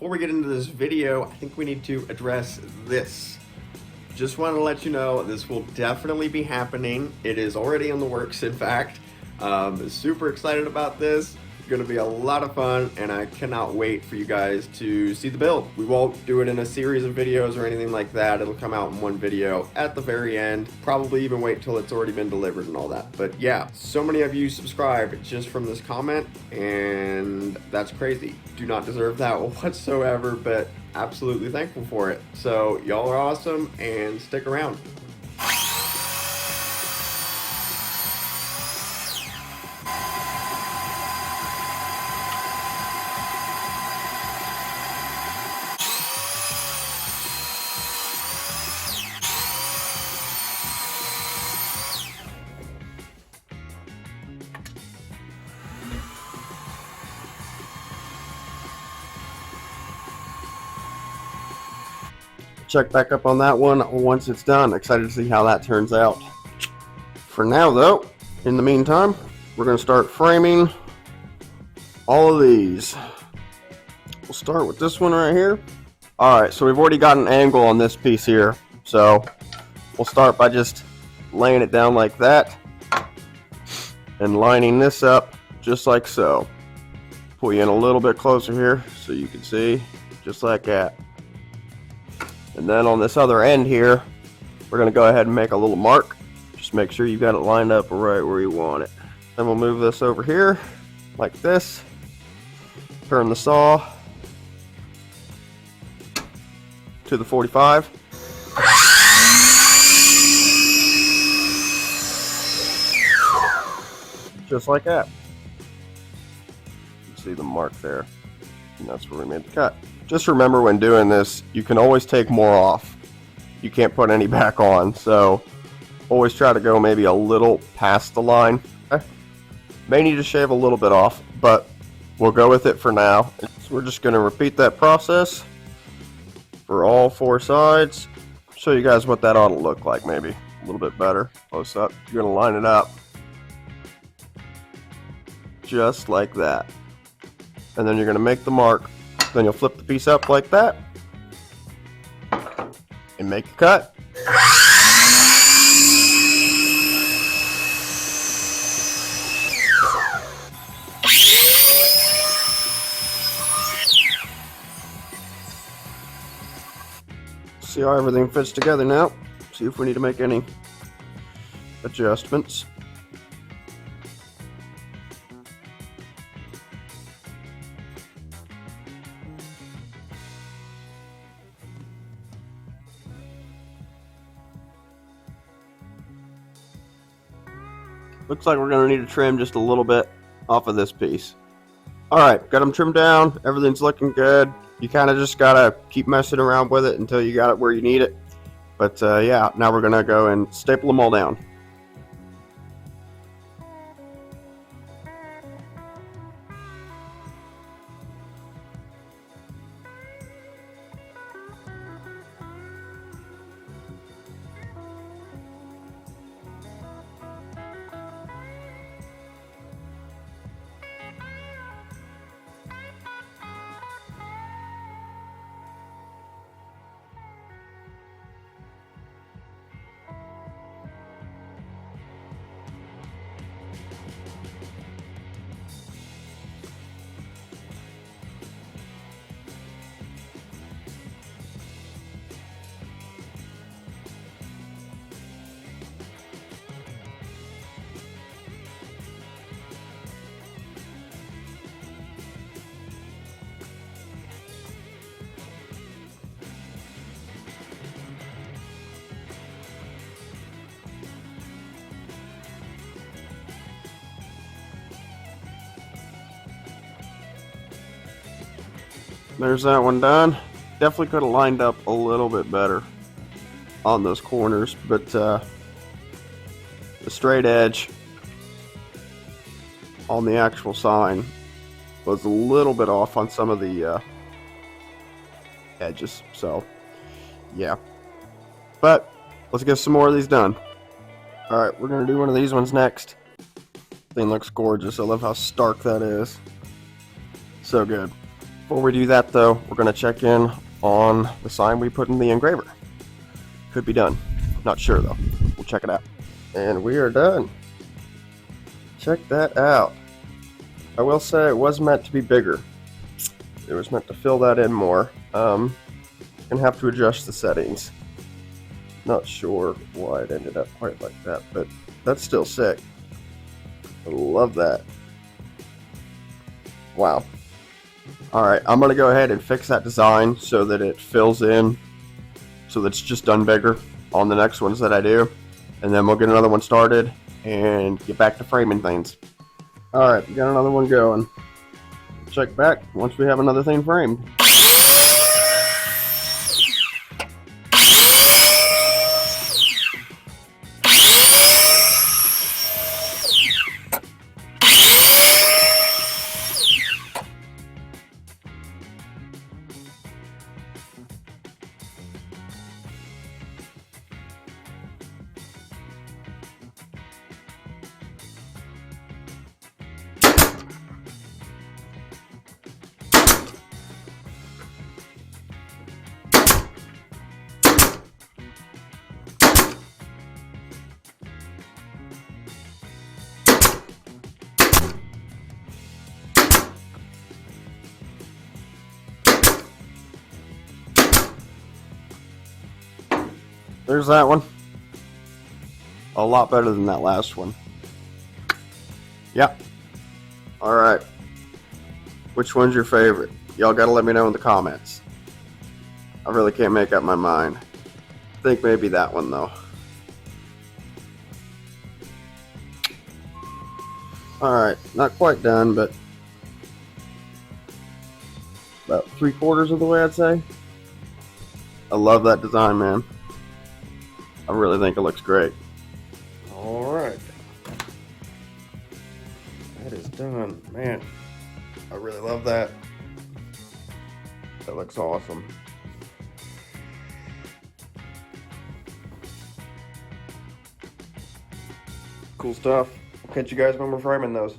before we get into this video, I think we need to address this. Just want to let you know this will definitely be happening. It is already in the works, in fact. Super excited about this. Going to be a lot of fun, and I cannot wait for you guys to see the build. We won't do it in a series of videos or anything like that. It'll come out in one video at the very end. Probably even wait till it's already been delivered and all that. But yeah, so many of you subscribed just from this comment, and that's crazy. Do not deserve that whatsoever, but absolutely thankful for it. So y'all are awesome, and stick around. Check back up on that one once it's done. Excited to see how that turns out. For now though, in the meantime, we're going to start framing all of these. We'll start with this one right here. Alright, so we've already got an angle on this piece here, so we'll start by just laying it down like that and lining this up just like so. Pull you in a little bit closer here so you can see, just like that. And then on this other end here, we're going to go ahead and make a little mark. Just make sure you got it lined up right where you want it. Then we'll move this over here like this. Turn the saw to the 45. Just like that. You can see the mark there. And that's where we made the cut. Just remember when doing this, you can always take more off. You can't put any back on, so always try to go maybe a little past the line. Okay. May need to shave a little bit off, but we'll go with it for now. So we're just going to repeat that process for all four sides. Show you guys what that ought to look like, maybe a little bit better close up. You're going to line it up just like that, and then you're going to make the mark. Then you'll flip the piece up like that and make a cut. See how everything fits together now. See if we need to make any adjustments. Looks like we're going to need to trim just a little bit off of this piece. Alright, got them trimmed down. Everything's looking good. You kind of just got to keep messing around with it until you got it where you need it. But yeah, now we're going to go and staple them all down. There's that one done. Definitely could have lined up a little bit better on those corners, but the straight edge on the actual sign was a little bit off on some of the edges, so yeah. But let's get some more of these done. Alright, we're gonna do one of these ones next. Thing looks gorgeous. I love how stark that is. So good. Before we do that though, we're going to check in on the sign we put in the engraver. Could be done. Not sure though. We'll check it out. And we are done. Check that out. I will say it was meant to be bigger. It was meant to fill that in more. Gonna have to adjust the settings. Not sure why it ended up quite like that, but that's still sick. I love that. Wow. Alright, I'm gonna go ahead and fix that design so that it fills in, so that it's just done bigger on the next ones that I do. And then we'll get another one started and get back to framing things. Alright, we got another one going. Check back once we have another thing framed. There's that one. A lot better than that last one. Yep. Alright. Which one's your favorite? Y'all gotta let me know in the comments. I really can't make up my mind. I think maybe that one though. Alright, not quite done, but about 3/4 of the way, I'd say. I love that design, man. I really think it looks great. Alright. That is done. Man, I really love that. That looks awesome. Cool stuff. I'll catch you guys when we're framing those.